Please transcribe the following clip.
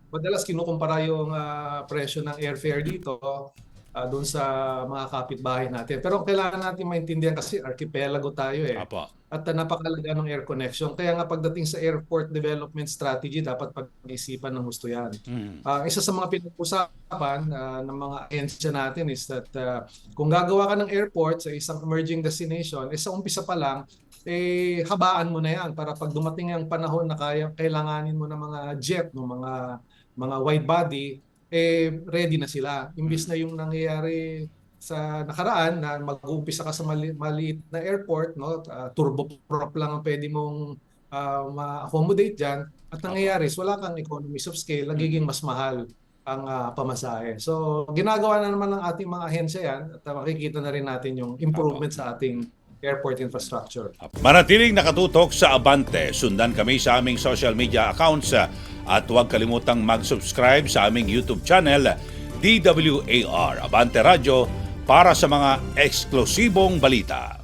madalas kinukumpara yung presyo ng airfare dito doon sa mga kapitbahay natin. Pero kailangan natin maintindihan kasi archipelago tayo eh. Apo. At napakalaga ng air connection. Kaya nga pagdating sa airport development strategy, dapat pag-isipan ng gusto yan. Mm. Isa sa mga pinag-usapan ng mga ahensya natin is that kung gagawa ka ng airport sa isang emerging destination, sa umpisa pa lang, habaan mo na yan para pag dumating ang panahon na kailanganin mo ng mga jet, ng mga wide body, ready na sila. Imbis na yung nangyayari sa nakaraan na mag-uumpisa ka sa maliit na airport, no? Turboprop lang ang pwede mong ma-accommodate dyan. At Apo. nangyayari is wala kang economies of scale, nagiging mas mahal ang pamasahe. So, ginagawa na naman ng ating mga ahensya yan at makikita na rin natin yung Apo. improvement sa ating airport infrastructure. Manatiling nakatutok sa Abante. Sundan kami sa aming social media accounts at huwag kalimutang mag-subscribe sa aming YouTube channel DWAR Abante Radio para sa mga eksklusibong balita.